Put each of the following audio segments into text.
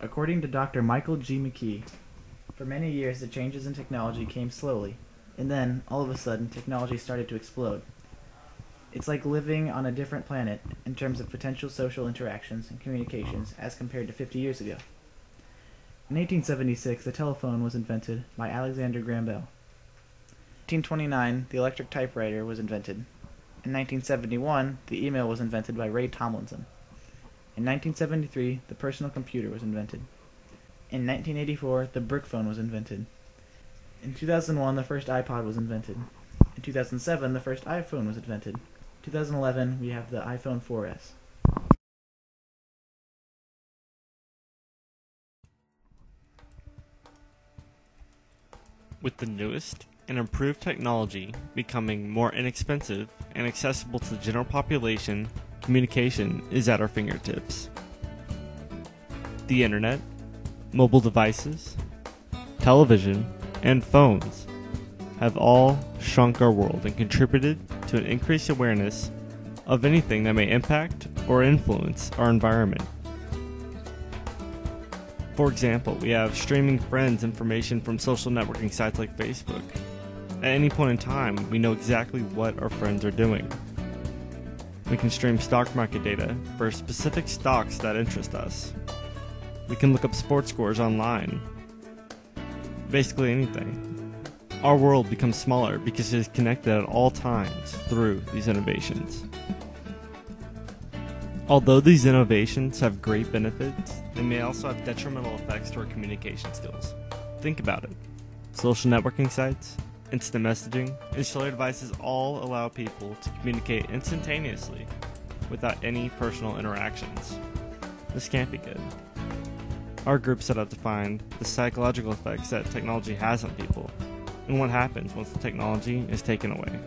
According to Dr. Michael G. McKee, for many years the changes in technology came slowly, and then, all of a sudden, technology started to explode. It's like living on a different planet in terms of potential social interactions and communications as compared to 50 years ago. In 1876, the telephone was invented by Alexander Graham Bell. In 1829, the electric typewriter was invented. In 1971, the email was invented by Ray Tomlinson. In 1973, the personal computer was invented. In 1984, the brick phone was invented. In 2001, the first iPod was invented. In 2007, the first iPhone was invented. In 2011, we have the iPhone 4S. With the newest and improved technology becoming more inexpensive and accessible to the general population, communication is at our fingertips. The internet, mobile devices, television, and phones have all shrunk our world and contributed to an increased awareness of anything that may impact or influence our environment. For example, we have streaming friends information from social networking sites like Facebook. At any point in time, we know exactly what our friends are doing. We can stream stock market data for specific stocks that interest us. We can look up sports scores online. Basically anything. Our world becomes smaller because it is connected at all times through these innovations. Although these innovations have great benefits, they may also have detrimental effects to our communication skills. Think about it. Social networking sites, instant messaging, and cellular devices all allow people to communicate instantaneously without any personal interactions. This can't be good. Our group set out to find the psychological effects that technology has on people and what happens once the technology is taken away.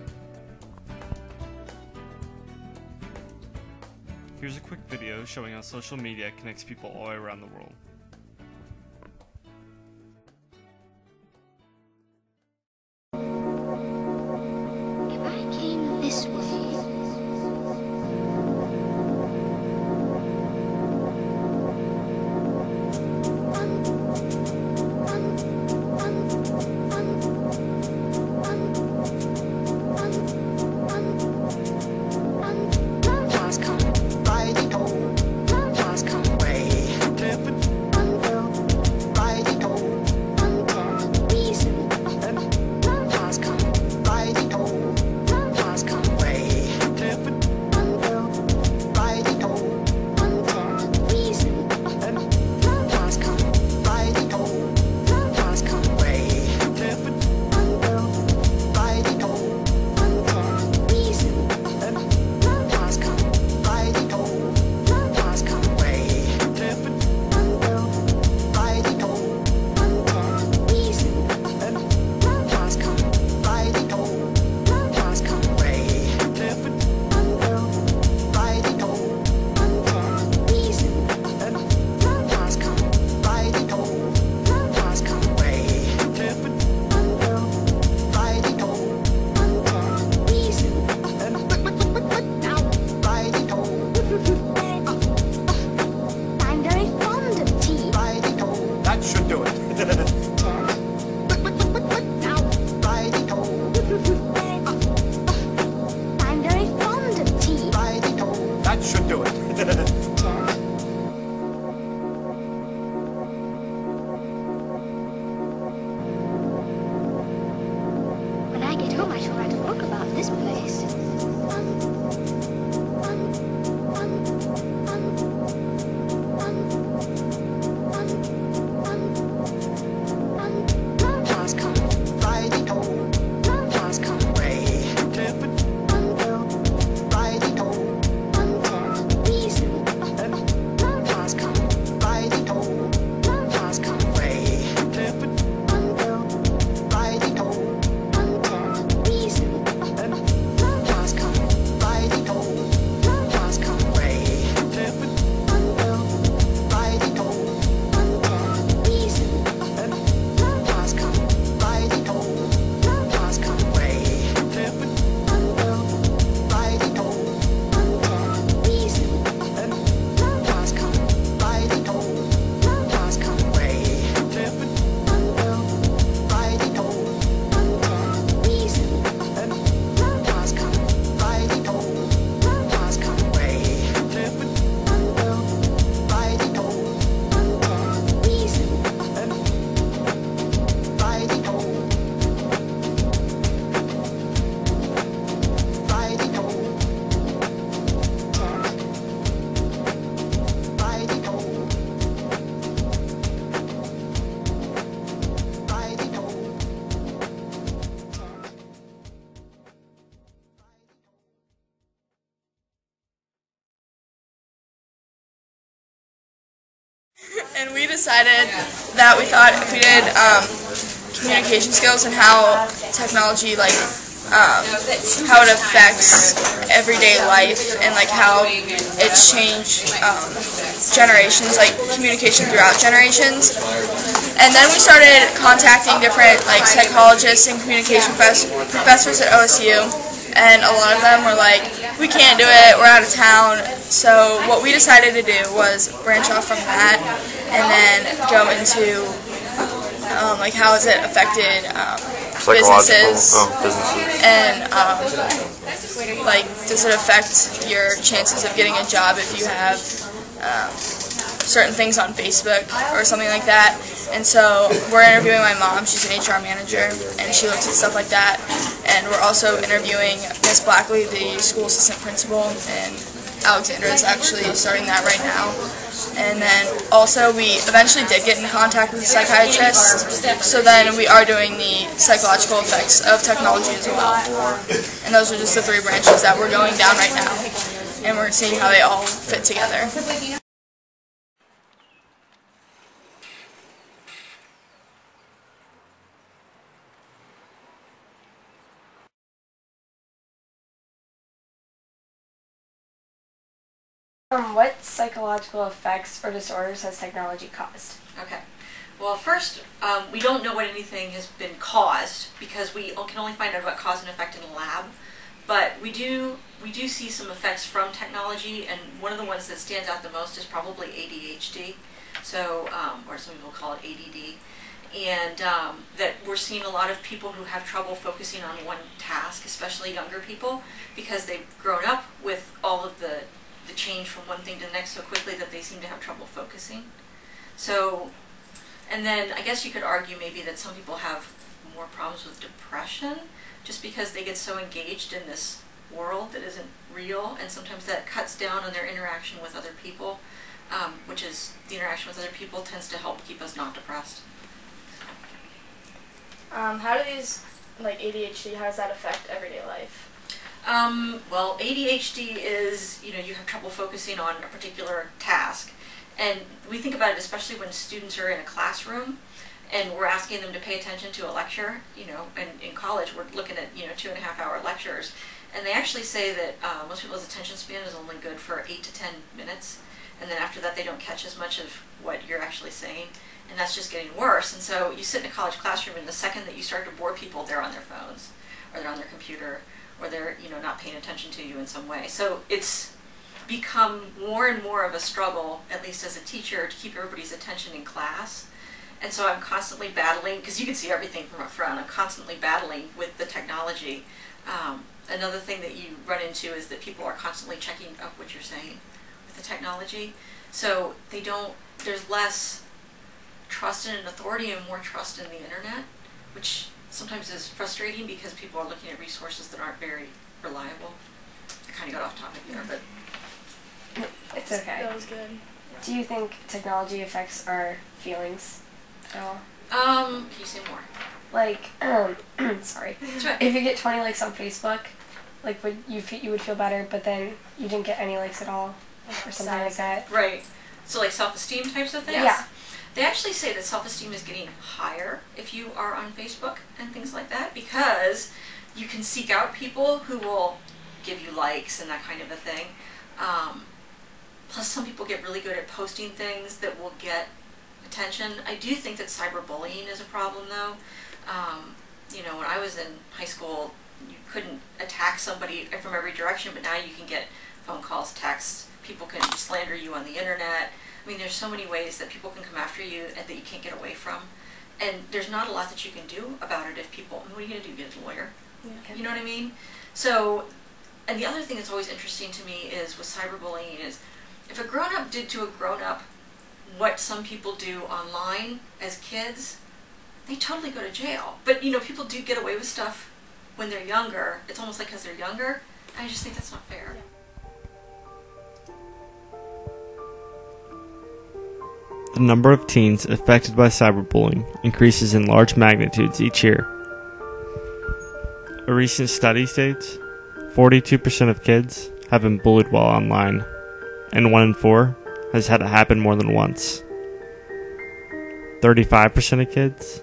Here's a quick video showing how social media connects people all the way around the world. If I came this way, when I get home, I shall write a book about this place. Reason. And we decided that we thought if we did communication skills and how technology, like, how it affects everyday life and like how it's changed generations, like communication throughout generations. And then we started contacting different like psychologists and communication professors at OSU, and a lot of them were like, we can't do it, we're out of town. So what we decided to do was branch off from that and then go into like how has it affected businesses, and like does it affect your chances of getting a job if you have certain things on Facebook or something like that. And so we're interviewing my mom, she's an HR manager, and she looks at stuff like that. And we're also interviewing Miss Blackley, the school assistant principal, and Alexandra is actually starting that right now. And then also we eventually did get in contact with a psychiatrist, so then we are doing the psychological effects of technology as well. And those are just the 3 branches that we're going down right now, and we're seeing how they all fit together. What psychological effects or disorders has technology caused? Okay. Well, first, we don't know what anything has been caused because we can only find out about cause and effect in a lab. But we do see some effects from technology, and one of the ones that stands out the most is probably ADHD. So, or some people call it ADD. And that we're seeing a lot of people who have trouble focusing on one task, especially younger people, because they've grown up with all of the change from one thing to the next so quickly that they seem to have trouble focusing. So, and then I guess you could argue maybe that some people have more problems with depression just because they get so engaged in this world that isn't real, and sometimes that cuts down on their interaction with other people, which is the interaction with other people tends to help keep us not depressed. How do these, like ADHD, how does that affect everyday life? Well, ADHD is, you have trouble focusing on a particular task. And we think about it especially when students are in a classroom and we're asking them to pay attention to a lecture, and in college we're looking at, 2.5-hour lectures. And they actually say that most people's attention span is only good for 8 to 10 minutes. And then after that they don't catch as much of what you're actually saying. And that's just getting worse. And so you sit in a college classroom, and the second that you start to bore people, they're on their phones or they're on their computer, or they're not paying attention to you in some way. So it's become more and more of a struggle, at least as a teacher, to keep everybody's attention in class. And so I'm constantly battling, because you can see everything from up front, I'm constantly battling with the technology. Another thing that you run into is that people are constantly checking up what you're saying with the technology. So there's less trust in an authority and more trust in the internet, which sometimes is frustrating because people are looking at resources that aren't very reliable. I kind of got off topic there, but it's okay. That was good. Do you think technology affects our feelings at all? Can you say more? Like, sorry. That's right. If you get 20 likes on Facebook, like you would feel better, but then you didn't get any likes at all, or something like that. Right. So like self-esteem types of things? Yeah. They actually say that self-esteem is getting higher if you are on Facebook and things like that, because you can seek out people who will give you likes and that kind of a thing. Plus some people get really good at posting things that will get attention. I do think that cyberbullying is a problem though. When I was in high school, you couldn't attack somebody from every direction, but now you can get phone calls, texts, people can slander you on the internet. I mean, there's so many ways that people can come after you and that you can't get away from. And there's not a lot that you can do about it if people, what are you going to do, get a lawyer? Okay. You know what I mean? So, and the other thing that's always interesting to me is with cyberbullying is, if a grown-up did to a grown-up what some people do online as kids, they totally go to jail. But, people do get away with stuff when they're younger. It's almost like because they're younger. I just think that's not fair. The number of teens affected by cyberbullying increases in large magnitudes each year. A recent study states 42% of kids have been bullied while online, and 1 in 4 has had it happen more than once. 35% of kids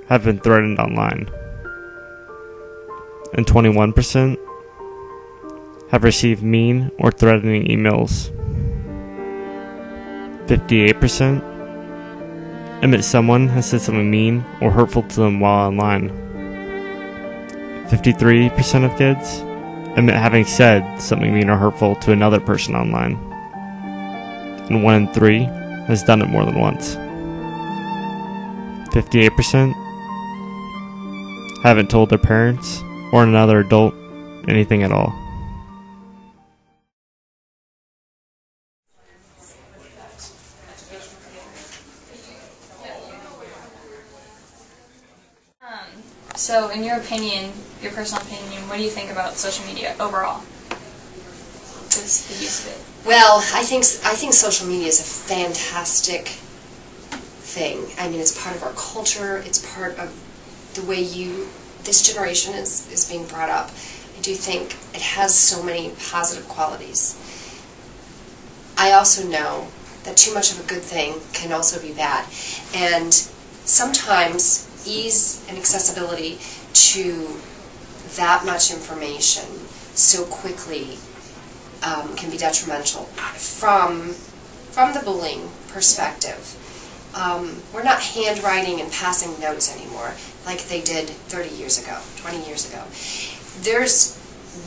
have been threatened online, and 21% have received mean or threatening emails. 58% admit someone has said something mean or hurtful to them while online. 53% of kids admit having said something mean or hurtful to another person online. And 1 in 3 has done it more than once. 58% haven't told their parents or another adult anything at all. So, in your opinion, your personal opinion, what do you think about social media overall? Just the use of it. Well, I think social media is a fantastic thing. I mean, it's part of our culture. It's part of the way this generation is being brought up. I do think it has so many positive qualities. I also know that too much of a good thing can also be bad. And sometimes ease and accessibility to that much information so quickly can be detrimental from the bullying perspective. We're not handwriting and passing notes anymore like they did 30 years ago, 20 years ago. There's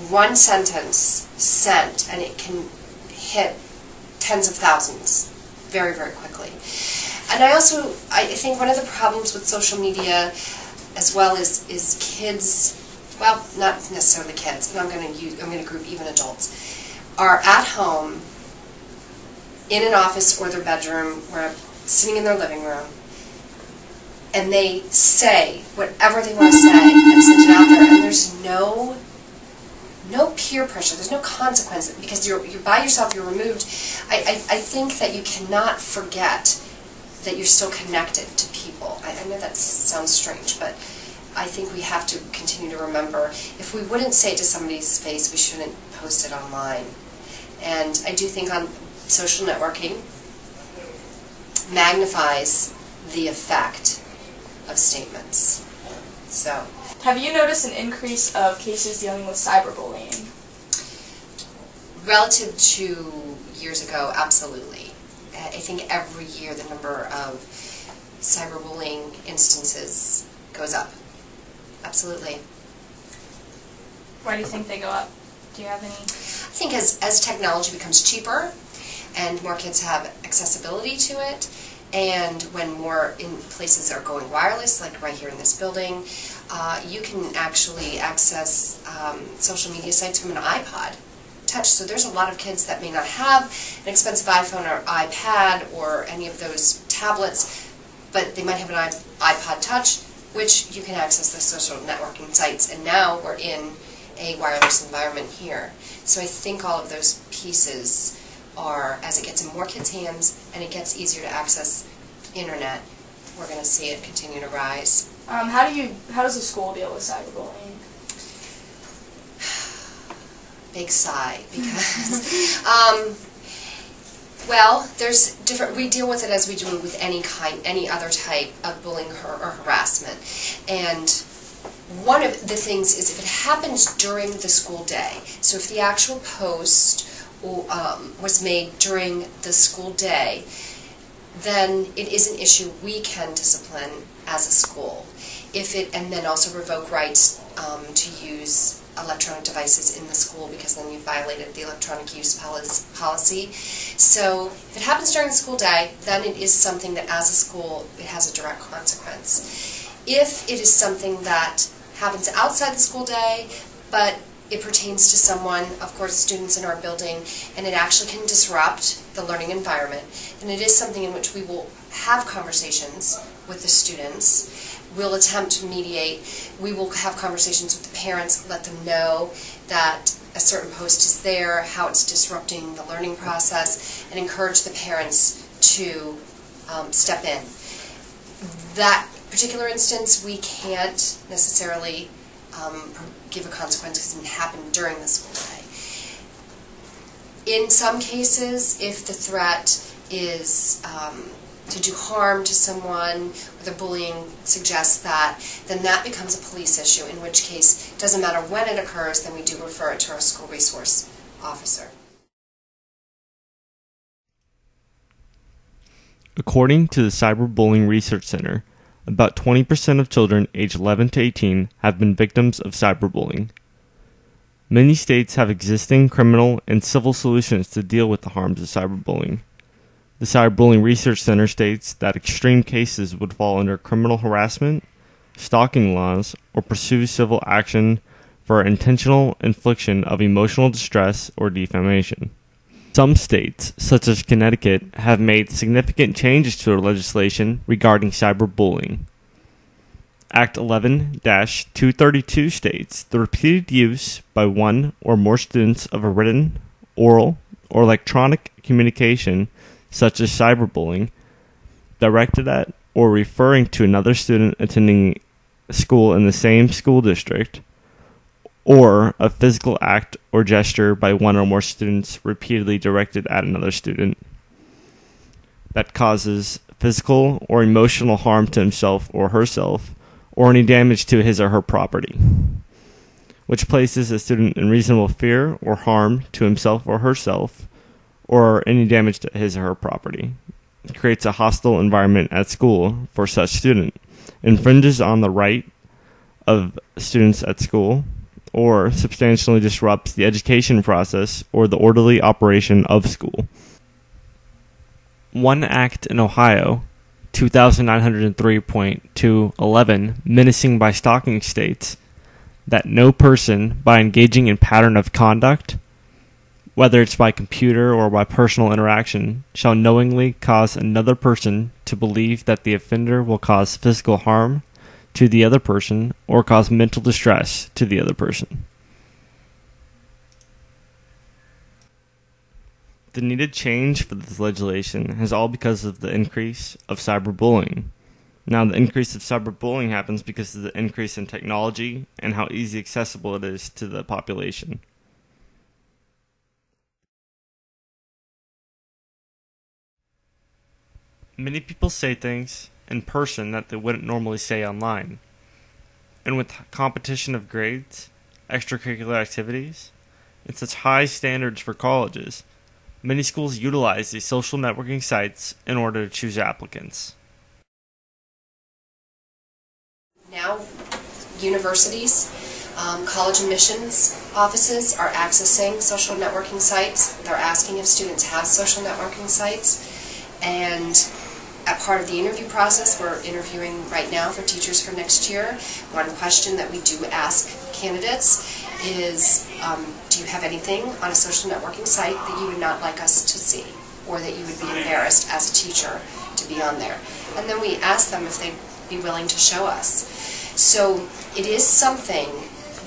one sentence sent and it can hit tens of thousands very, very quickly. And I think one of the problems with social media as well is kids, well, not necessarily kids, but I'm going to group even adults, are at home in an office or their bedroom or sitting in their living room, and they say whatever they want to say and send it out there, and there's no peer pressure, there's no consequence, because you're by yourself, you're removed. I think that you cannot forget that you're still connected to people. I know that sounds strange, but I think we have to continue to remember, if we wouldn't say it to somebody's face, we shouldn't post it online. And I do think on social networking magnifies the effect of statements. So, have you noticed an increase of cases dealing with cyberbullying? Relative to years ago, absolutely. I think every year the number of cyberbullying instances goes up. Absolutely. Why do you think they go up? Do you have any? I think as technology becomes cheaper and more kids have accessibility to it, and when more in places are going wireless, like right here in this building, you can actually access social media sites from an iPod Touch. So there's a lot of kids that may not have an expensive iPhone or iPad or any of those tablets, but they might have an iPod Touch, which you can access the social networking sites. And now we're in a wireless environment here. So I think all of those pieces are, as it gets in more kids' hands and it gets easier to access internet, we're going to see it continue to rise. How does the school deal with cyberbullying? Big sigh, because well, there's different. We deal with it as we do with any other type of bullying or harassment. And one of the things is if it happens during the school day. So if the actual post was made during the school day, then it is an issue we can discipline as a school. And then also revoke rights to use electronic devices in the school, because then you violated the electronic use policy. So if it happens during the school day, then it is something that as a school it has a direct consequence. If it is something that happens outside the school day, but it pertains to someone, of course students in our building, and it actually can disrupt the learning environment, and it is something in which we will have conversations with the students. We'll attempt to mediate. We will have conversations with the parents, let them know that a certain post is there, how it's disrupting the learning process, and encourage the parents to step in. That particular instance, we can't necessarily give a consequence because it happened during the school day. In some cases, if the threat is to do harm to someone, or the bullying suggests that, then that becomes a police issue, in which case, it doesn't matter when it occurs, then we do refer it to our school resource officer. According to the Cyberbullying Research Center, about 20% of children aged 11 to 18 have been victims of cyberbullying. Many states have existing criminal and civil solutions to deal with the harms of cyberbullying. The Cyberbullying Research Center states that extreme cases would fall under criminal harassment, stalking laws, or pursue civil action for intentional infliction of emotional distress or defamation. Some states, such as Connecticut, have made significant changes to their legislation regarding cyberbullying. Act 11-232 states the repeated use by one or more students of a written, oral, or electronic communication, such as cyberbullying, directed at or referring to another student attending school in the same school district, or a physical act or gesture by one or more students repeatedly directed at another student that causes physical or emotional harm to himself or herself, or any damage to his or her property, which places a student in reasonable fear or harm to himself or herself, or any damage to his or her property. It creates a hostile environment at school for such student, infringes on the right of students at school, or substantially disrupts the education process or the orderly operation of school. One act in Ohio, 2903.211, menacing by stalking, states that no person, by engaging in pattern of conduct, whether it's by computer or by personal interaction, shall knowingly cause another person to believe that the offender will cause physical harm to the other person or cause mental distress to the other person. The needed change for this legislation is all because of the increase of cyberbullying. Now, the increase of cyberbullying happens because of the increase in technology and how easy accessible it is to the population. Many people say things in person that they wouldn't normally say online. And with competition of grades, extracurricular activities, and such high standards for colleges, many schools utilize these social networking sites in order to choose applicants. Now, universities, college admissions offices are accessing social networking sites. They're asking if students have social networking sites, and at part of the interview process, we're interviewing right now for teachers for next year. One question that we do ask candidates is, do you have anything on a social networking site that you would not like us to see, or that you would be embarrassed as a teacher to be on there? And then we ask them if they'd be willing to show us. So it is something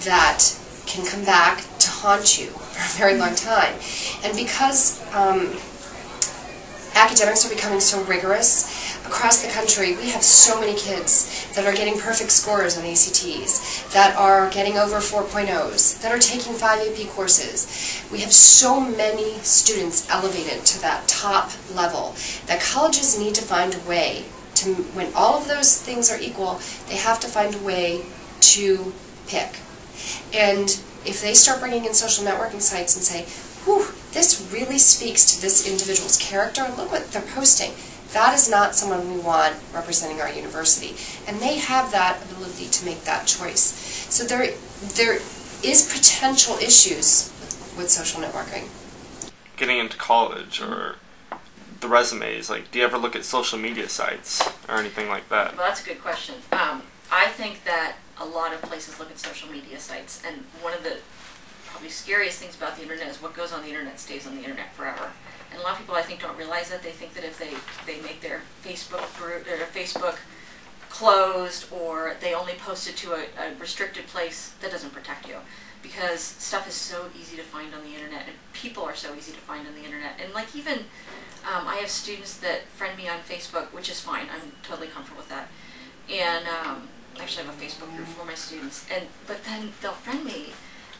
that can come back to haunt you for a very long time. And because academics are becoming so rigorous across the country, we have so many kids that are getting perfect scores on ACTs, that are getting over 4.0s, that are taking 5 AP courses. We have so many students elevated to that top level that colleges need to find a way to, when all of those things are equal, they have to find a way to pick. And if they start bringing in social networking sites and say, whew, this really speaks to this individual's character, look what they're posting, that is not someone we want representing our university. And they have that ability to make that choice. So there is potential issues with social networking. Getting into college, or the resumes, like, do you ever look at social media sites or anything like that? Well, that's a good question. I think that a lot of places look at social media sites, and one of the probably scariest things about the internet is what goes on the internet stays on the internet forever. And a lot of people, I think, don't realize that. They think that if they make their Facebook group or Facebook closed, or they only post it to a restricted place, that doesn't protect you, because stuff is so easy to find on the internet, and people are so easy to find on the internet. And like, even I have students that friend me on Facebook, which is fine. I'm totally comfortable with that. And I actually have a Facebook group for my students. But then they'll friend me.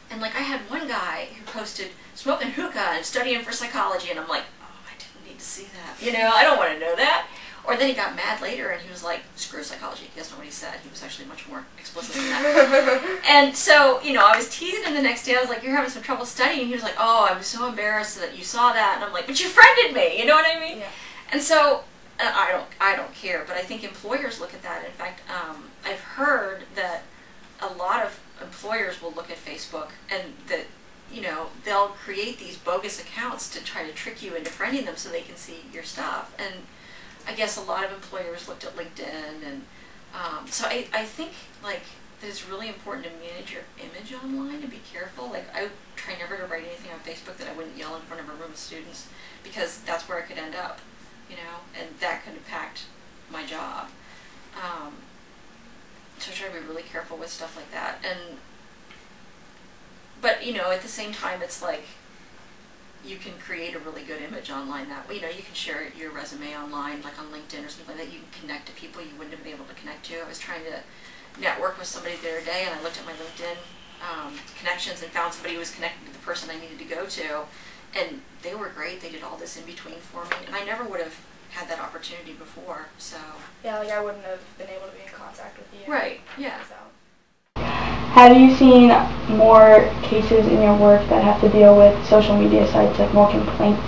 And like, I had one guy who posted smoking hookah and studying for psychology, and I'm like, oh, I didn't need to see that. You know, I don't want to know that. Or then he got mad later and he was like, screw psychology. That's not what he said. He was actually much more explicit than that. And so, you know, I was teasing him the next day. I was like, you're having some trouble studying. And he was like, oh, I'm so embarrassed that you saw that. And I'm like, but you friended me. You know what I mean? Yeah. And so, I don't care. But I think employers look at that. In fact, I've heard that a lot of employers will look at Facebook and that, you know, they'll create these bogus accounts to try to trick you into friending them so they can see your stuff. And I guess a lot of employers looked at LinkedIn, and so I think like that it's really important to manage your image online and be careful. Like I try never to write anything on Facebook that I wouldn't yell in front of a room of students, because that's where I could end up, you know, and that could impact my job. So I try to be really careful with stuff like that. But you know, at the same time, it's like you can create a really good image online that way. You know, you can share your resume online, like on LinkedIn or something like that. You can connect to people you wouldn't have been able to connect to. I was trying to network with somebody the other day, and I looked at my LinkedIn connections and found somebody who was connected to the person I needed to go to, and they were great. They did all this in between for me, and I never would have had that opportunity before. So Yeah, like I wouldn't have been able to be in contact with you. Right. Yeah. So. Have you seen more cases in your work that have to deal with social media sites, like more complaints?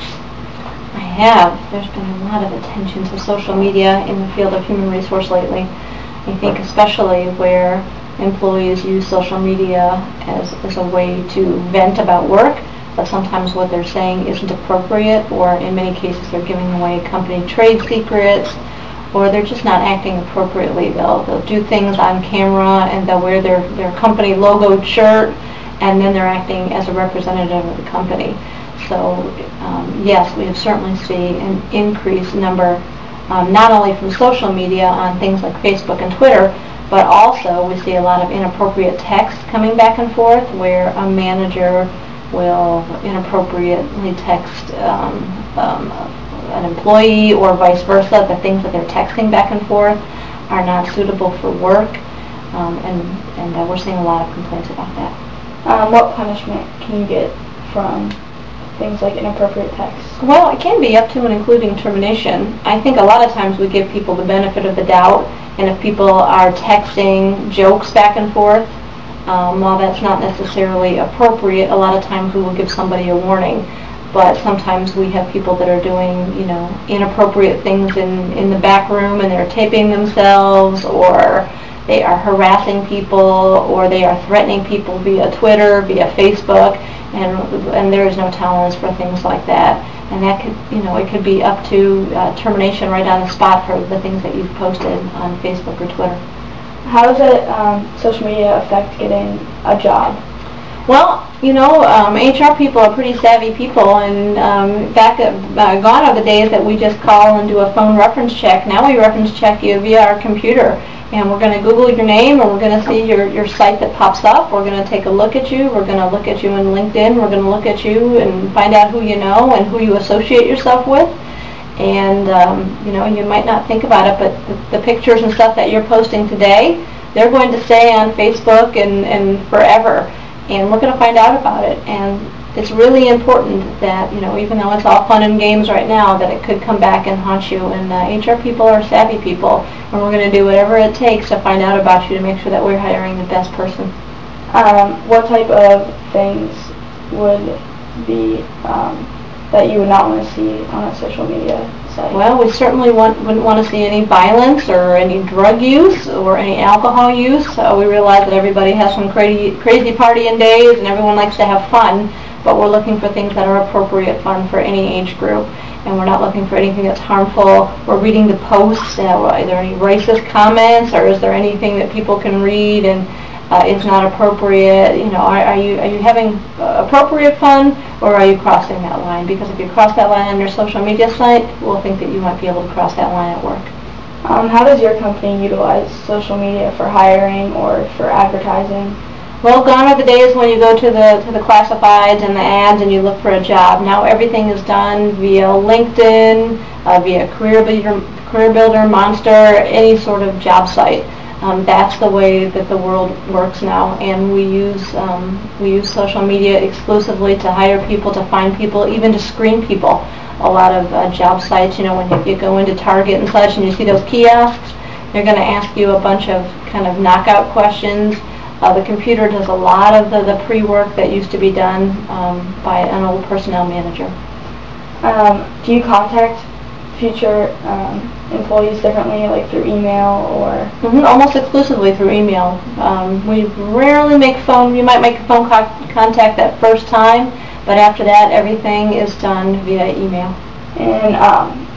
I have. There's been a lot of attention to social media in the field of human resource lately. I think especially where employees use social media as a way to vent about work, but sometimes what they're saying isn't appropriate, or in many cases they're giving away company trade secrets, or they're just not acting appropriately. They'll do things on camera and they'll wear their company logoed shirt, and then they're acting as a representative of the company. So yes, we have certainly seen an increased number, not only from social media on things like Facebook and Twitter, but also we see a lot of inappropriate text coming back and forth, where a manager will inappropriately text an employee, or vice versa. The things that they're texting back and forth are not suitable for work, and we're seeing a lot of complaints about that. What punishment can you get from things like inappropriate text? Well, it can be up to and including termination. I think a lot of times we give people the benefit of the doubt, and if people are texting jokes back and forth, while that's not necessarily appropriate, a lot of times we will give somebody a warning. But sometimes we have people that are doing, you know, inappropriate things in the back room, and they're taping themselves, or they are harassing people, or they are threatening people via Twitter, via Facebook, and there is no tolerance for things like that. And that could, you know, it could be up to termination right on the spot for the things that you've posted on Facebook or Twitter. How does social media affect getting a job? Well, you know, HR people are pretty savvy people, and gone are the days that we just call and do a phone reference check. Now we reference check you via our computer, and we're going to Google your name, and we're going to see your site that pops up. We're going to take a look at you. We're going to look at you in LinkedIn. We're going to look at you and find out who you know and who you associate yourself with. And, you know, you might not think about it, but the pictures and stuff that you're posting today, they're going to stay on Facebook and forever. And we're going to find out about it. And it's really important that, you know, even though it's all fun and games right now, that it could come back and haunt you. And HR people are savvy people, and we're going to do whatever it takes to find out about you to make sure that we're hiring the best person. What type of things would be that you would not want to see on a social media site? Well, we certainly wouldn't want to see any violence or any drug use or any alcohol use. We realize that everybody has some crazy partying days and everyone likes to have fun, but we're looking for things that are appropriate fun for any age group, and we're not looking for anything that's harmful. We're reading the posts. Are there any racist comments, or is there anything that people can read and it's not appropriate? You know, are you having appropriate fun, or are you crossing that line? Because if you cross that line on your social media site, we'll think that you might be able to cross that line at work. How does your company utilize social media for hiring or for advertising? Well, gone are the days when you go to the classifieds and the ads and you look for a job. Now everything is done via LinkedIn, via Career Builder, Monster, any sort of job site. That's the way that the world works now, and we use social media exclusively to hire people, to find people, even to screen people. a lot of job sites, you know, when you go into Target and such and you see those kiosks, they're going to ask you a bunch of kind of knockout questions. The computer does a lot of the pre-work that used to be done by an old personnel manager. Do you contact future employees differently, like through email or? Almost exclusively through email. We rarely make phone. You might make a phone contact that first time, but after that, everything is done via email. And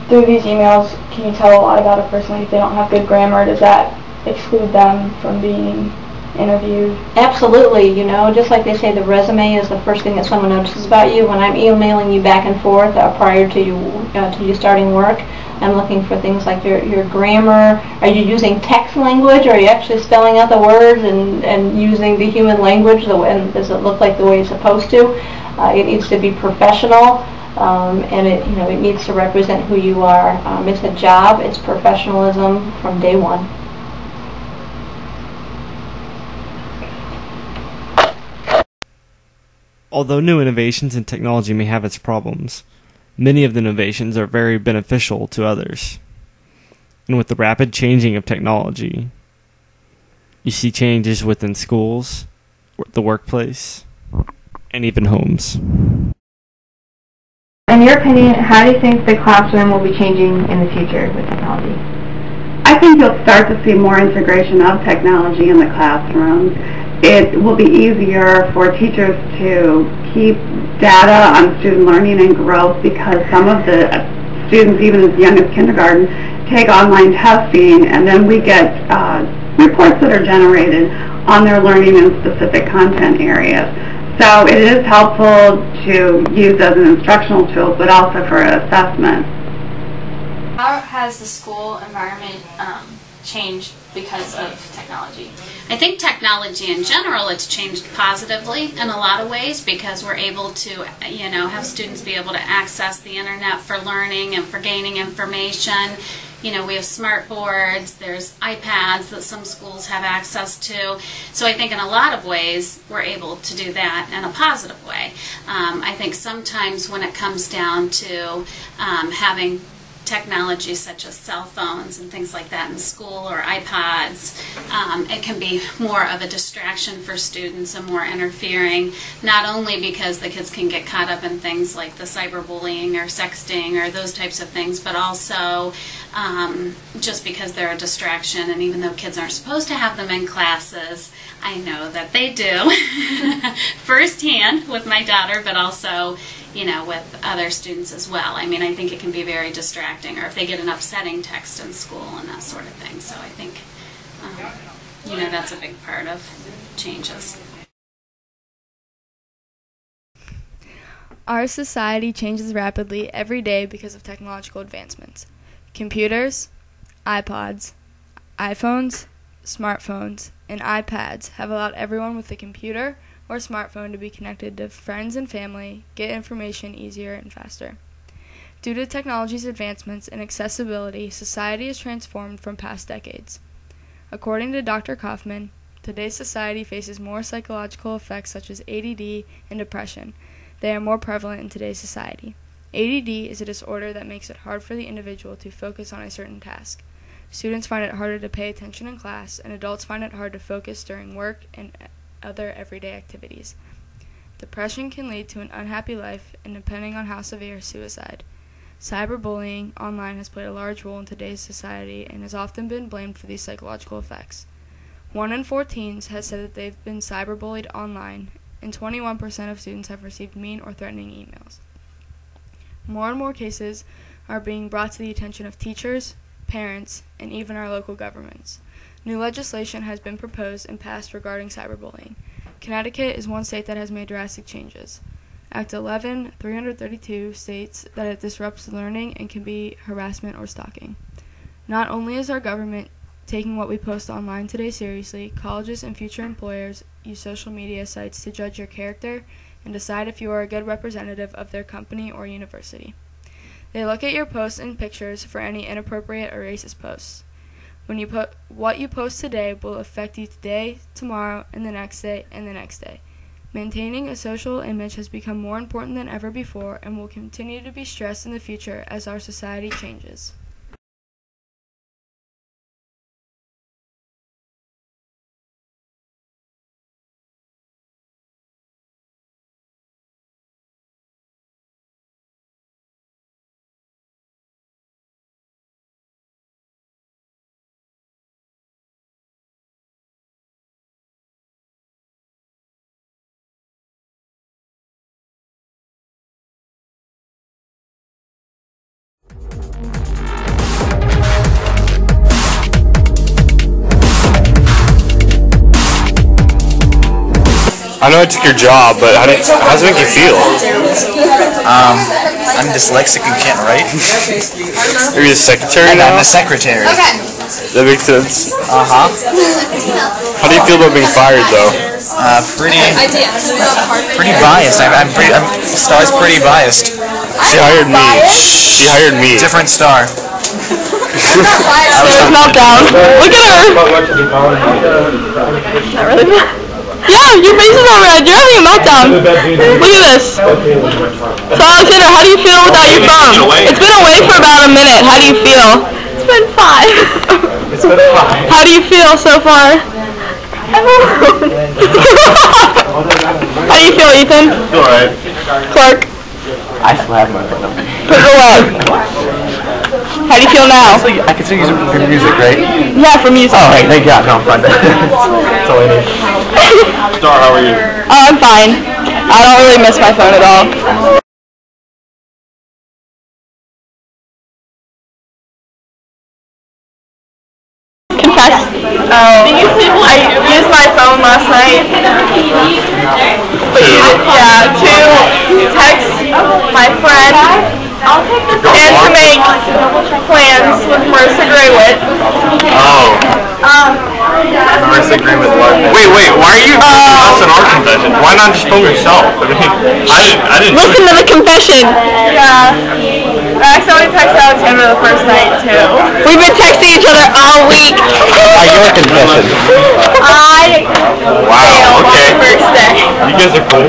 through these emails, can you tell a lot about a person? Like if they don't have good grammar, does that exclude them from being interviewed? Absolutely. You know, just like they say, the resume is the first thing that someone notices about you. When I'm emailing you back and forth prior to you starting work, I'm looking for things like your grammar. Are you using text language, or are you actually spelling out the words and using the human language? And does it look like the way it's supposed to? It needs to be professional, and it needs to represent who you are. It's a job. It's professionalism from day one. Although new innovations in technology may have its problems, many of the innovations are very beneficial to others. And with the rapid changing of technology, you see changes within schools, the workplace, and even homes. In your opinion, how do you think the classroom will be changing in the future with technology? I think you'll start to see more integration of technology in the classroom. It will be easier for teachers to keep data on student learning and growth because some of the students, even as young as kindergarten, take online testing, and then we get reports that are generated on their learning in specific content areas. So it is helpful to use as an instructional tool, but also for assessment. How has the school environment changed because of technology? I think technology in general, it's changed positively in a lot of ways because we're able to, have students be able to access the internet for learning and for gaining information. We have smart boards, there's iPads that some schools have access to. So I think in a lot of ways we're able to do that in a positive way. I think sometimes when it comes down to having technology such as cell phones and things like that in school or iPods, it can be more of a distraction for students and more interfering, not only because the kids can get caught up in things like the cyberbullying or sexting or those types of things, but also just because they're a distraction. And even though kids aren't supposed to have them in classes, I know that they do firsthand with my daughter, but also with other students as well. I mean, I think it can be very distracting, or if they get an upsetting text in school and that sort of thing. So I think, that's a big part of changes. Our society changes rapidly every day because of technological advancements. Computers, iPods, iPhones, smartphones, and iPads have allowed everyone with a computer or smartphone to be connected to friends and family, get information easier and faster. Due to technology's advancements and accessibility, society has transformed from past decades. According to Dr. Kaufman, today's society faces more psychological effects such as ADD and depression. They are more prevalent in today's society. ADD is a disorder that makes it hard for the individual to focus on a certain task. Students find it harder to pay attention in class, and adults find it hard to focus during work and other everyday activities. Depression can lead to an unhappy life, and depending on how severe, suicide. Cyberbullying online has played a large role in today's society and has often been blamed for these psychological effects. 1 in 4 teens has said that they've been cyberbullied online, and 21% of students have received mean or threatening emails. More and more cases are being brought to the attention of teachers, parents, and even our local governments. New legislation has been proposed and passed regarding cyberbullying. Connecticut is one state that has made drastic changes. Act 11-332 states that it disrupts learning and can be harassment or stalking. Not only is our government taking what we post online today seriously, colleges and future employers use social media sites to judge your character and decide if you are a good representative of their company or university. They look at your posts and pictures for any inappropriate or racist posts. What you post today will affect you today, tomorrow, and the next day, and the next day. Maintaining a social image has become more important than ever before and will continue to be stressed in the future as our society changes. I know I took your job, but how does it make you feel? I'm dyslexic and can't write. Are you the secretary now? I'm the secretary. That makes sense. Uh-huh. How do you feel about being fired, though? Pretty biased. I'm Star's pretty biased. She hired me. She hired me. Different Star. Meltdown. Look at her. Not really bad. Yeah, your face is all red. You're having a meltdown. Look at this. So Alexander, how do you feel without your phone? It's been away for about a minute. How do you feel? It's been 5. It's been 5. How do you feel so far? I'm alone. How do you feel, Ethan? Alright. Clark? I still have my phone. Put it away. How do you feel now? I can still use it for music, right? Yeah, for music. Oh, right. Thank God. No, I'm fine. That's all I need. Star, how are you? I'm fine. I don't really miss my phone at all. Confess. I used my phone last night. To text my friend and to make plans with Marissa Graywitt. Oh. Marissa Graywitt what? Wait, why are you filming us in our confession? Why not just film yourself? I didn't Listen to the confession. Yeah. I accidentally texted Alexander the first night, too. We've been texting each other all week. Your confession. Wow, okay. On the first day. You guys are cool.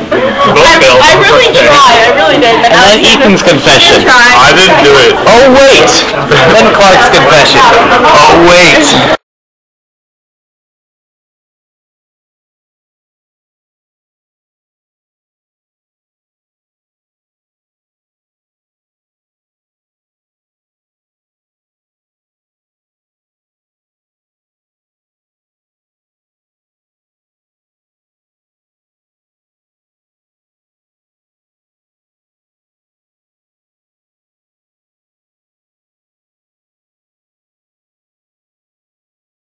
Both failed. I really tried. I really did. And then Ethan's confession. I didn't do it. Oh, wait. Then Clark's confession. Oh, wait.